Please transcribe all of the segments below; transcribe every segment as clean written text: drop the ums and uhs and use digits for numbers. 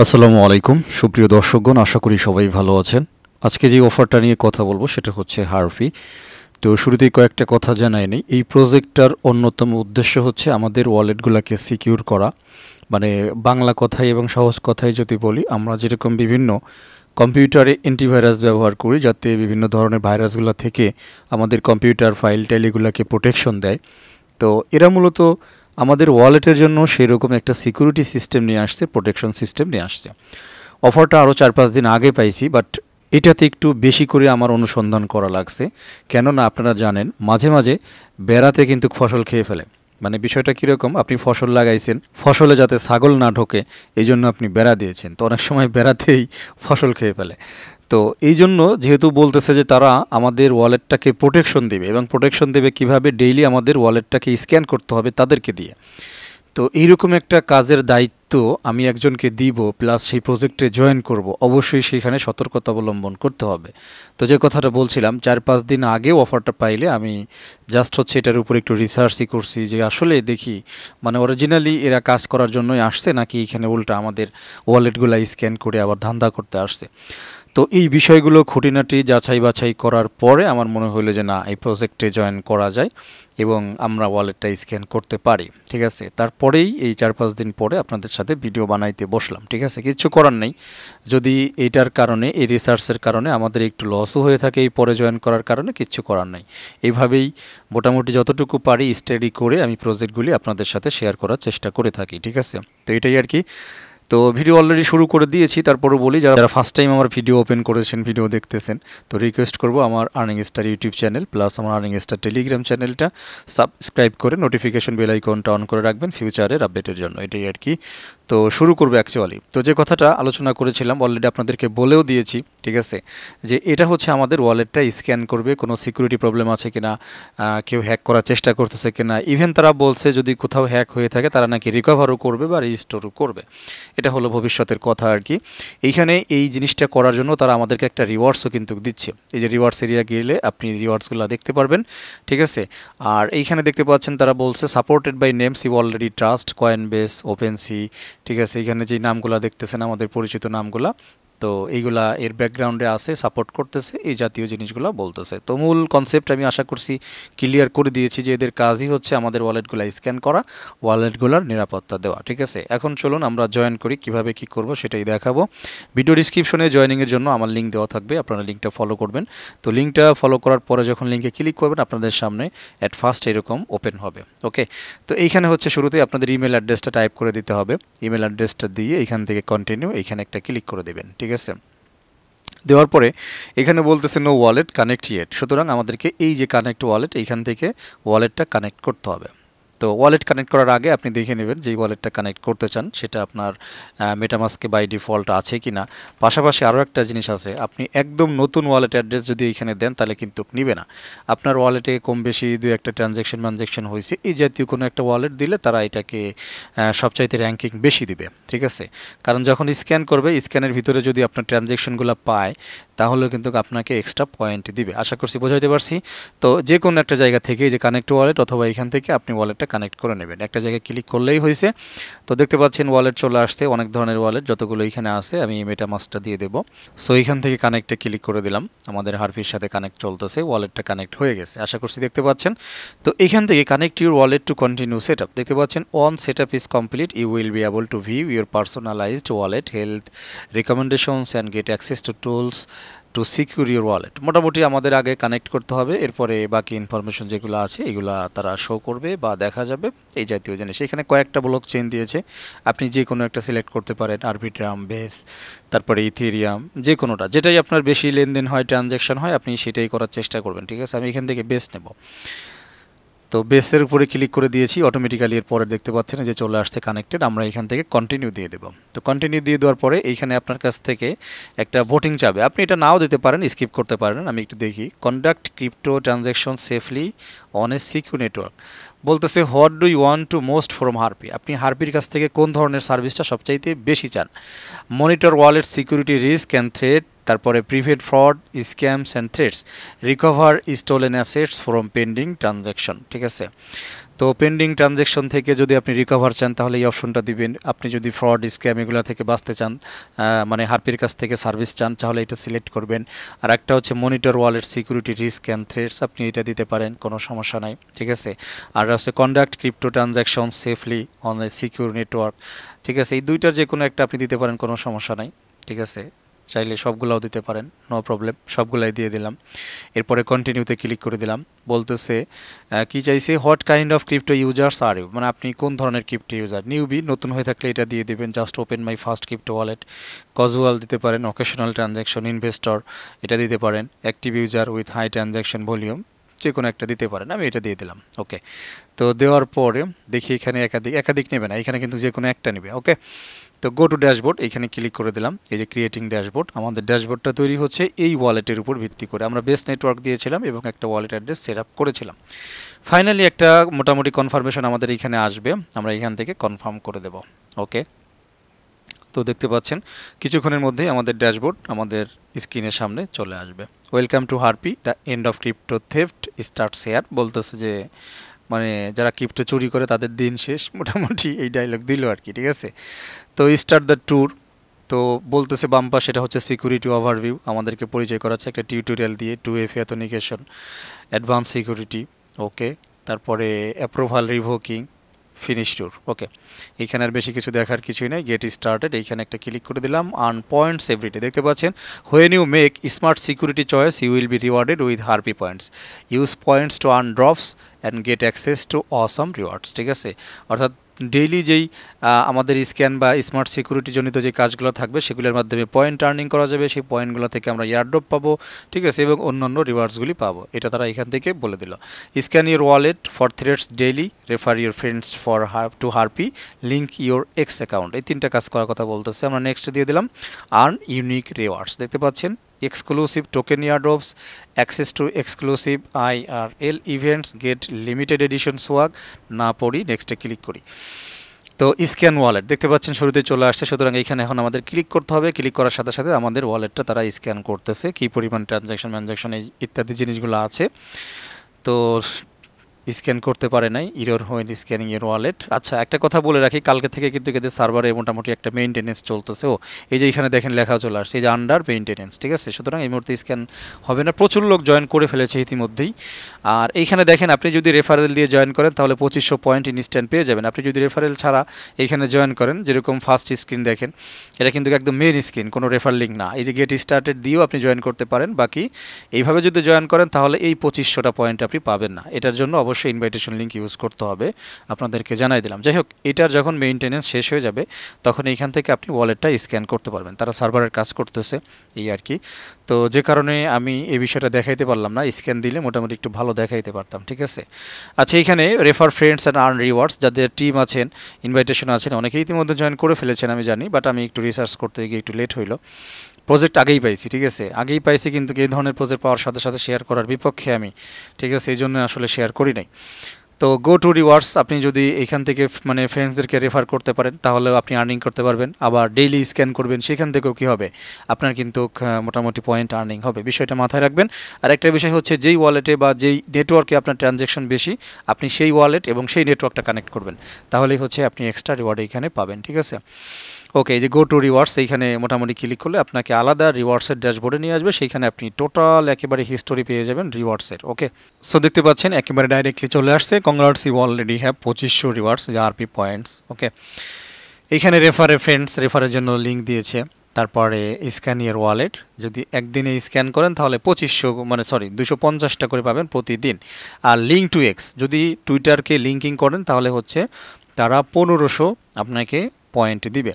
আসসালামু আলাইকুম সুপ্রিয় দর্শকগণ, আশা করি সবাই ভালো আছেন। আজকে যে অফারটা নিয়ে কথা বলবো সেটা হচ্ছে হারফি। তো শুরুতেই কয়েকটা কথা জানাই নেই। এই প্রজেক্টটার অন্যতম উদ্দেশ্য হচ্ছে আমাদের ওয়ালেটগুলোকে সিকিউর করা। মানে বাংলা কথায় এবং সহজ কথায় যদি বলি, আমরা যেরকম বিভিন্ন কম্পিউটারে অ্যান্টিভাইরাস ব্যবহার করি যাতে বিভিন্ন ধরনের ভাইরাসগুলো থেকে আমাদের কম্পিউটার ফাইল টাইল এগুলোকে প্রোটেকশন দেয়, তো এরা মূলত আমাদের ওয়ালেটের জন্য সেরকম একটা সিকিউরিটি সিস্টেম নিয়ে আসছে, প্রোটেকশন সিস্টেম নিয়ে আসছে। অফারটা আরও 4-5 দিন আগে পাইছি, বাট এটাতে একটু বেশি করে আমার অনুসন্ধান করা লাগছে। কেননা আপনারা জানেন মাঝে মাঝে বেড়াতে কিন্তু ফসল খেয়ে ফেলে। মানে বিষয়টা কীরকম, আপনি ফসল লাগাইছেন, ফসলে যাতে ছাগল না ঢোকে এই জন্য আপনি বেড়া দিয়েছেন, তো অনেক সময় বেড়াতেই ফসল খেয়ে ফেলে। তো এই জন্য যেহেতু বলতেছে যে তারা আমাদের ওয়ালেটটাকে প্রোটেকশন দেবে, এবং প্রোটেকশন দেবে কিভাবে, ডেইলি আমাদের ওয়ালেটটাকে স্ক্যান করতে হবে তাদেরকে দিয়ে। তো এইরকম একটা কাজের দায়িত্ব আমি একজনকে দিব, প্লাস সেই প্রজেক্টে জয়েন করব, অবশ্যই সেখানে সতর্কতা অবলম্বন করতে হবে। তো যে কথাটা বলছিলাম, 4-5 দিন আগেও অফারটা পাইলে আমি জাস্ট হচ্ছে এটার উপর একটু রিসার্চই করছি যে আসলে দেখি মানে অরিজিনালি এরা কাজ করার জন্যই আসছে নাকি এখানে উল্টা আমাদের ওয়ালেটগুলো স্ক্যান করে আবার ধান্দা করতে আসছে। তো এই বিষয়গুলো খুঁটিনাটি যাচাই বাছাই করার পরে আমার মনে হলো যে না, এই প্রজেক্টে জয়েন করা যায় এবং আমরা ওয়ালেটটা স্ক্যান করতে পারি। ঠিক আছে, তারপরেই এই 4-5 দিন পরে আপনাদের সাথে ভিডিও বানাইতে বসলাম। ঠিক আছে, কিছু করার নেই। যদি এইটার কারণে, এই রিসার্চের কারণে আমাদের একটু লসও হয়ে থাকে এই পরে জয়েন করার কারণে, কিচ্ছু করার নেই। এইভাবেই মোটামুটি যতটুকু পারি স্টাডি করে আমি প্রজেক্টগুলি আপনাদের সাথে শেয়ার করার চেষ্টা করে থাকি। ঠিক আছে, তো এটাই আর কি। তো ভিডিও অলরেডি শুরু করে দিয়েছি, তারপরে বলি যারা ফার্স্ট টাইম আমার ভিডিও ওপেন করেছেন, ভিডিও দেখতেছেন, তো রিকোয়েস্ট করব আমার earning star YouTube channel plus আমার আর্নিং স্টার টেলিগ্রাম চ্যানেলটা সাবস্ক্রাইব করে নোটিফিকেশন বেল আইকনটা অন করে রাখবেন ফিউচারের আপডেটের জন্য। এটাই আর কি। তো শুরু করবো অ্যাকচুয়ালি। তো যে কথাটা আলোচনা করেছিলাম অলরেডি আপনাদেরকে বলেও দিয়েছি। ঠিক আছে, যে এটা হচ্ছে আমাদের ওয়ালেটটা স্ক্যান করবে, কোনো সিকিউরিটি প্রবলেম আছে কিনা, কেউ হ্যাক করার চেষ্টা করতেছে কিনা। ইভেন তারা বলছে যদি কোথাও হ্যাক হয়ে থাকে তারা নাকি রিকভারও করবে বা রিস্টোরও করবে। এটা হলো ভবিষ্যতের কথা আর কি। এইখানে এই জিনিসটা করার জন্য তারা আমাদেরকে একটা রিওয়ার্ডসও কিন্তু দিচ্ছে। এই যে রিওয়ার্ডস এরিয়া গেলে আপনি রিওয়ার্ডসগুলো দেখতে পারবেন। ঠিক আছে, আর এইখানে দেখতে পাচ্ছেন তারা বলছে supported by names you already trust, Coinbase, OpenSea. ঠিক আছে, এখানে যে নামগুলো দেখতেছেন আমাদের পরিচিত নামগুলা, তো এইগুলা এর ব্যাকগ্রাউন্ডে আছে, সাপোর্ট করতেছে, এই জাতীয় জিনিসগুলো বলতেছে। তো মূল কনসেপ্ট আমি আশা করছি ক্লিয়ার করে দিয়েছি যে এদের কাজই হচ্ছে আমাদের ওয়ালেটগুলো স্ক্যান করা, ওয়ালেটগুলোর নিরাপত্তা দেওয়া। ঠিক আছে, এখন চলুন আমরা জয়েন করি, কিভাবে কি করব সেটাই দেখাবো। ভিডিও ডিসক্রিপশনে জয়েনিংয়ের জন্য আমার লিঙ্ক দেওয়া থাকবে, আপনারা লিঙ্কটা ফলো করবেন। তো লিঙ্কটা ফলো করার পরে যখন লিঙ্কে ক্লিক করবেন আপনাদের সামনে অ্যাট ফার্স্ট এরকম ওপেন হবে। ওকে, তো এইখানে হচ্ছে শুরুতেই আপনাদের ইমেল অ্যাড্রেসটা টাইপ করে দিতে হবে। ইমেল অ্যাড্রেসটা দিয়ে এখান থেকে কন্টিনিউ, এখানে একটা ক্লিক করে দেবেন। ঠিক আছে, দেওয়ার পরে এখানে বলতেছে নো ওয়ালেট কানেক্ট ইয়েট, সুতরাং আমাদেরকে এই যে কানেক্ট ওয়ালেট, এইখান থেকে ওয়ালেটটা কানেক্ট করতে হবে। তো ওয়ালেট কানেক্ট করার আগে আপনি দেখে নেবেন যে ওয়ালেটটা কানেক্ট করতে চান সেটা আপনার মেটামাস্কে বাই ডিফল্ট আছে কি না। পাশাপাশি আরও একটা জিনিস আছে, আপনি একদম নতুন ওয়ালেট অ্যাড্রেস যদি এখানে দেন তাহলে কিন্তু নিবে না। আপনার ওয়ালেটে কম বেশি দু একটা ট্রানজ্যাকশন হয়েছে, এই জাতীয় কোনো একটা ওয়ালেট দিলে তারা এটাকে সবচাইতে র্যাঙ্কিং বেশি দিবে। ঠিক আছে, কারণ যখন স্ক্যান করবে, স্ক্যানের ভিতরে যদি আপনার ট্রানজ্যাকশনগুলো পায় তাহলে কিন্তু আপনাকে এক্সট্রা পয়েন্ট দিবে। আশা করছি বোঝাইতে পারছি। তো যে কোনো একটা জায়গা থেকে যে কানেক্ট ওয়ালেট অথবা এখান থেকে আপনি ওয়ালেটটা কানেক্ট করে নেবেন, একটা জায়গায় ক্লিক করলেই হয়েছে। তো দেখতে পাচ্ছেন ওয়ালেট চলে আসছে, অনেক ধরনের ওয়ালেট যতগুলো এখানে আছে আমি মেটামাস্কটা দিয়ে দেবো। সো এখান থেকে কানেক্টে ক্লিক করে দিলাম, আমাদের হারফির সাথে কানেক্ট চলতেছে, ওয়ালেটটা কানেক্ট হয়ে গেছে আশা করছি দেখতে পাচ্ছেন। তো এখান থেকে connect your wallet to continue set up, দেখতে পাচ্ছেন on set up is complete you will be able to view your personalized wallet health recommendations and get access to tools to secure your wallet. মোটামুটি আমাদের আগে connect করতে হবে, এরপরে বাকি information যেগুলো আছে এগুলা তারা শো করবে বা দেখা যাবে, এই জাতীয় জিনিস। এখানে কয়েকটা ব্লক চেইন দিয়েছে, আপনি যে কোনো একটা সিলেক্ট করতে পারেন, আরবিট্রাম, বেস, তারপরে ইথেরিয়াম, যে কোনোটা যেটাই আপনার বেশি লেনদেন হয়, ট্রানজ্যাকশন হয়, আপনি সেটাই করার চেষ্টা করবেন। ঠিক আছে, আমি এখান থেকে বেস নেব। তো বেসের উপরে ক্লিক করে দিয়েছি, অটোমেটিক্যালি এর পরে দেখতে পাচ্ছেন যে চলে আসছে কানেক্টেড। আমরা এখান থেকে কন্টিনিউ দিয়ে দেব। তো কন্টিনিউ দিয়ে দেওয়ার পরে এইখানে আপনার কাছ থেকে একটা ভোটিং চাবে, আপনি এটা নাও দিতে পারেন, স্কিপ করতে পারেন। আমি একটু দেখি, conduct crypto transaction safely on a secure network. বলতেছে what do you want to most from Harpie, আপনি হারপির কাছ থেকে কোন ধরনের সার্ভিসটা সবচাইতে বেশি চান। Monitor wallet security risk and threat, তারপরে prevent fraud, scams and threats, recover stolen assets from pending transaction. ঠিক আছে, তো পেন্ডিং ট্রানজ্যাকশন থেকে যদি আপনি রিকভার চান তাহলে এই অপশনটা দিবেন। আপনি যদি ফ্রড স্ক্যাম এগুলো থেকে বাঁচতে চান, মানে হারপির কাছ থেকে সার্ভিস চান, তাহলে এটা সিলেক্ট করবেন। আর একটা হচ্ছে monitor wallet security risk and threats, আপনি এটা দিতে পারেন, কোনো সমস্যা নাই, ঠিক আছে। আর হচ্ছে conduct crypto transaction safely on a secure network, ঠিক আছে। এই দুইটার যে কোনো একটা আপনি দিতে পারেন, কোনো সমস্যা নাই, ঠিক আছে। চাইলে সবগুলোও দিতে পারেন, নো প্রবলেম, সবগুলাই দিয়ে দিলাম। এরপরে কন্টিনিউতে ক্লিক করে দিলাম। বলতেছে কি চাইছে, what kind of crypto users are you, মানে আপনি কোন ধরনের ক্রিপ্টো ইউজার। নিউবি, নতুন হয়ে থাকলে এটা দিয়ে দেবেন, just open my first crypto wallet. Casual দিতে পারেন, অকেশনাল ট্রানজ্যাকশন, ইনভেস্টর এটা দিতে পারেন, active user with high transaction volume, যে কোনো একটা দিতে পারেন। আমি এটা দিয়ে দিলাম, ওকে। তো দেওয়ার পরে দেখি এখানে একাধিক নেবে না, এখানে কিন্তু যে কোনো একটা নেবে, ওকে। তো গো টু ড্যাশবোর্ড, এখানে ক্লিক করে দিলাম। এই যে ক্রিয়েটিং ড্যাশবোর্ড, আমাদের ড্যাশবোর্ডটা তৈরি হচ্ছে এই ওয়ালেটের উপর ভিত্তি করে। আমরা বেস নেটওয়ার্ক দিয়েছিলাম এবং একটা ওয়ালেট অ্যাড্রেস সেট আপ করেছিলাম। ফাইনালি একটা মোটামুটি কনফার্মেশন আমাদের এখানে আসবে, আমরা এখান থেকে কনফার্ম করে দেব, ওকে। তো দেখতে পাচ্ছেন কিছুক্ষণের মধ্যেই আমাদের ড্যাশবোর্ড আমাদের স্ক্রিনের সামনে চলে আসবে। Welcome to Harpy, the end of crypto theft starts here. বলতেছে যে মানে যারা ক্রিপ্টো চুরি করে তাদের দিন শেষ, মোটামুটি এই ডায়লগ দিল আর কি, ঠিক আছে। তো স্টার্ট দ্য ট্যুর, তো বলতেছে বাম্পা, সেটা হচ্ছে সিকিউরিটি ওভারভিউ, আমাদেরকে পরিচয় করাচ্ছে একটা টিউটোরিয়াল দিয়ে, 2FA অথেন্টিকেশন, অ্যাডভান্স সিকিউরিটি, ওকে। তারপরে অ্যাপ্রুভাল রিভোকিং, ফিনিশ ট্যুর, ওকে। এইখানে আর বেশি কিছু দেখার কিছুই নাই, গেট স্টার্টেড, এইখানে একটা ক্লিক করে দিলাম। আর্ন পয়েন্টস এভরিডে, দেখতে পাচ্ছেন when you make smart security choice you will be rewarded with Harpie points, use points to earn drops and get access to awesome rewards, ঠিক আছে। অর্থাৎ ডেইলি যেই আমাদের স্ক্যান বা স্মার্ট সিকিউরিটি জনিত যে কাজগুলো থাকবে সেগুলোর মাধ্যমে পয়েন্ট আর্নিং করা যাবে, সেই পয়েন্টগুলো থেকে আমরা এয়ারড্রপ পাবো, ঠিক আছে, এবং অন্যান্য রিওয়ার্ডসগুলি পাবো, এটা তারা এখান থেকে বলে দিল। Scan your wallet for threats daily, refer your friends for to Harpie, link your X account, এই তিনটা কাজ করার কথা বলতেছে। আমরা নেক্সট দিয়ে দিলাম আর্ন ইউনিক রিওয়ার্ডস, দেখতে পাচ্ছেন exclusive token airdrops, access to exclusive IRL events, get limited edition swag. না পড়ি, নেক্সটে ক্লিক করি। তো স্ক্যান ওয়ালেট দেখতে পাচ্ছেন শুরুতে চলে আসছে, সুতরাং এইখানে এখন আমাদের ক্লিক করতে হবে। ক্লিক করার সাথে সাথে আমাদের ওয়ালেটটা তারা স্ক্যান করতেছে, কী পরিমাণ ট্রানজ্যাকশন ইত্যাদি জিনিসগুলো আছে। তো স্ক্যান করতে পারে নাই, ইরর হোয়েন স্ক্যানিং এর ওয়ালেট। আচ্ছা, একটা কথা বলে রাখি, কালকে থেকে কিন্তু এদের সার্ভারে মোটামুটি একটা মেইনটেনেন্স চলতেছে। ও এই যে এখানে দেখেন লেখা চলে আসছে, এই যে আন্ডার মেইনটেনেন্স, ঠিক আছে। সুতরাং এই মুহূর্তে স্ক্যান হবে না, প্রচুর লোক জয়েন করে ফেলেছে ইতিমধ্যেই। আর এইখানে দেখেন আপনি যদি রেফারেল দিয়ে জয়েন করেন তাহলে 2500 পয়েন্ট ইনস্ট্যান্ট পেয়ে যাবেন। আপনি যদি রেফারেল ছাড়া এইখানে জয়েন করেন, যেরকম ফার্স্ট স্ক্রিন দেখেন, এটা কিন্তু একদম মেইন স্ক্রিন, কোনো রেফার লিঙ্ক না। এই যে গেট স্টার্টেড দিয়েও আপনি জয়েন করতে পারেন, বাকি এইভাবে যদি জয়েন করেন তাহলে এই 2500টা পয়েন্ট আপনি পাবেন না। এটার জন্য অবশ্যই ইনভাইটেশন লিঙ্ক ইউজ করতে হবে, আপনাদেরকে জানাই দিলাম। যাই হোক, এটার যখন মেইনটেনেন্স শেষ হয়ে যাবে তখন এইখান থেকে আপনি ওয়ালেটটা স্ক্যান করতে পারবেন, তারা সার্ভারের কাজ করতেছে এই আর কি। তো যে কারণে আমি এই বিষয়টা দেখাইতে পারলাম না, স্ক্যান দিলে মোটামুটি একটু ভালো দেখাইতে পারতাম, ঠিক আছে। আচ্ছা, এইখানে refer friends and earn rewards, যাদের টিম আছেন, ইনভাইটেশন আছেন, অনেকেই ইতিমধ্যে জয়েন করে ফেলেছেন আমি জানি, বাট আমি একটু রিসার্চ করতে গিয়ে একটু লেট হইলো। প্রজেক্ট আগেই পাইছি, ঠিক আছে, আগেই পাইছি, কিন্তু এই ধরনের প্রজেক্ট পাওয়ার সাথে সাথে শেয়ার করার বিপক্ষে আমি, ঠিক আছে, এই জন্য আসলে শেয়ার করি নাই। তো গো টু রিওয়ার্ডস, আপনি যদি এখান থেকে মানে ফ্রেন্ডসদেরকে রেফার করতে পারেন তাহলেও আপনি আর্নিং করতে পারবেন। আবার ডেইলি স্ক্যান করবেন, সেখান থেকেও কী হবে, আপনার কিন্তু মোটামুটি পয়েন্ট আর্নিং হবে, বিষয়টা মাথায় রাখবেন। আর একটা বিষয় হচ্ছে, যেই ওয়ালেটে বা যেই নেটওয়ার্কে আপনার ট্রানজ্যাকশন বেশি, আপনি সেই ওয়ালেট এবং সেই নেটওয়ার্কটা কানেক্ট করবেন, তাহলেই হচ্ছে আপনি এক্সট্রা রিওয়ার্ড এইখানে পাবেন, ঠিক আছে। ওকে, এই যে গো টু রিওয়ার্ডস, এইখানে মোটামুটি ক্লিক করলে আপনাকে আলাদা রিওয়ার্ডসের ড্যাশবোর্ডে নিয়ে আসবে, সেইখানে আপনি টোটাল একেবারে হিস্টোরি পেয়ে যাবেন রিওয়ার্ডসের, ওকে। সো দেখতে পাচ্ছেন একেবারে ডাইরেক্টলি চলে আসছে, congrats you already have 2500 rewards RP points, okay. এইখানে রেফারের জন্য লিঙ্ক দিয়েছে। তারপরে স্ক্যান ইয়ার ওয়ালেট, যদি একদিনে স্ক্যান করেন তাহলে 2500 মানে 250টা করে পাবেন প্রতিদিন। আর লিঙ্ক টু এক্স, যদি টুইটারকে লিঙ্কিং করেন তাহলে হচ্ছে তারা 1500 আপনাকে পয়েন্ট দিবে।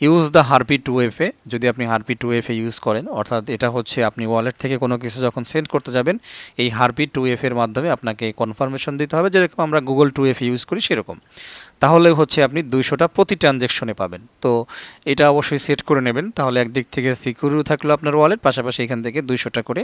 ইউজ দ্য হারপি 2FA, যদি আপনি হারপি 2FA ইউজ করেন, অর্থাৎ এটা হচ্ছে আপনি ওয়ালেট থেকে কোনো কিছু যখন সেন্ড করতে যাবেন এই হারপি 2FA এর মাধ্যমে আপনাকে কনফার্মেশন দিতে হবে, যেরকম আমরা গুগল 2FA ইউজ করি সেরকম। তাহলে হচ্ছে আপনি 200টা প্রতি ট্রানজ্যাকশনে পাবেন। তো এটা অবশ্যই সেট করে নেবেন, তাহলে একদিক থেকে সিকিউরও থাকলো আপনার ওয়ালেট, পাশাপাশি এখান থেকে 200টা করে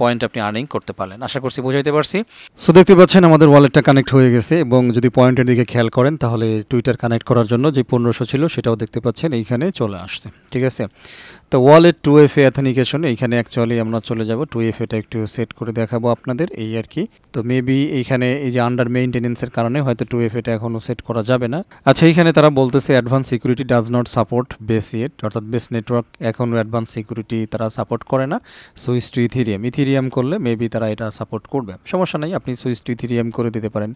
পয়েন্ট আপনি আর্নিং করতে পারলেন। আশা করছি বোঝাইতে পারছি। সো দেখতে পাচ্ছেন আমাদের ওয়ালেটটা কানেক্ট হয়ে গেছে, এবং যদি পয়েন্টের দিকে খেয়াল করেন তাহলে টুইটার কানেক্ট করার জন্য যে 1500 ছিল সেটাও দেখতে পাচ্ছেন এইখানে চলে আসছে, ঠিক আছে। তো ওয়ালেট 2FA অ্যাথেন্টিকেশন এইখানে অ্যাকচুয়ালি আমরা চলে যাব, 2FAটা একটু সেট করে দেখাবো আপনাদের এই আর কি। তো মেবি এইখানে এই যে আন্ডার মেইনটেনেন্সের কারণে হয়তো 2FAটা এখনও সেট করা যাবে না। আচ্ছা, এইখানে তারা বলতেছে advance security does not support base yet, অর্থাৎ বেস নেটওয়ার্ক এখনও অ্যাডভান্স সিকিউরিটি তারা সাপোর্ট করে না। সুইচ টু ইথিরিয়াম করলে মেবি তারা এটা সাপোর্ট করবে, সমস্যা নাই, আপনি সুইচ টু ইথিরিয়াম করে দিতে পারেন,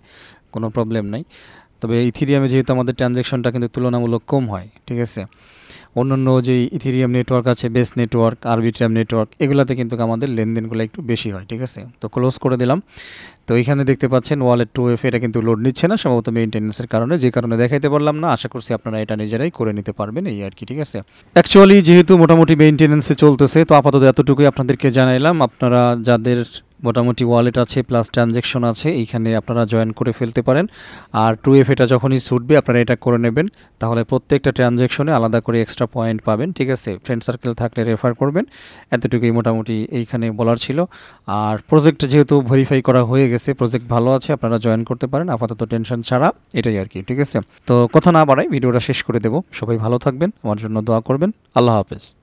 কোনো প্রবলেম নাই। তবে ইথিরিয়ামে যেহেতু আমাদের ট্রানজ্যাকশনটা কিন্তু তুলনামূলক কম হয়, ঠিক আছে। অন্যান্য যে ইথিরিয়াম নেটওয়ার্ক আছে, বেস নেটওয়ার্ক, আরবিট্রাম নেটওয়ার্ক, এগুলাতে কিন্তু আমাদের লেনদেনগুলো একটু বেশি হয়, ঠিক আছে। তো ক্লোজ করে দিলাম। তো এখানে দেখতে পাচ্ছেন ওয়ালেট 2FA এটা কিন্তু লোড নিচ্ছে না, সম্ভবত মেইনটেনেন্সের কারণে, যে কারণে দেখাইতে পারলাম না। আশা করছি আপনারা এটা নিজেরাই করে নিতে পারবেন এই আর কি, ঠিক আছে। অ্যাকচুয়ালি যেহেতু মোটামুটি মেইনটেনেন্সে চলতেছে, তো আপাতত এতটুকুই আপনাদেরকে জানাইলাম। আপনারা যাদের মোটামুটি ওয়ালেট আছে প্লাস ট্রানজ্যাকশন আছে, এইখানে আপনারা জয়েন করে ফেলতে পারেন। আর 2FAটা যখনই ছুটবে আপনারা এটা করে নেবেন, তাহলে প্রত্যেকটা ট্রানজ্যাকশনে আলাদা করে এক্সট্রা পয়েন্ট পাবেন, ঠিক আছে। ফ্রেন্ড সার্কেল থাকলে রেফার করবেন, এতটুকুই মোটামুটি এইখানে বলার ছিল। আর প্রজেক্ট যেহেতু ভেরিফাই করা হয়ে গেছে, প্রজেক্ট ভালো আছে, আপনারা জয়েন করতে পারেন আপাতত টেনশন ছাড়া, এটাই আর কি, ঠিক আছে। তো কথা না বাড়াই ভিডিওটা শেষ করে দেব। সবাই ভালো থাকবেন, আমার জন্য দোয়া করবেন। আল্লাহ হাফেজ।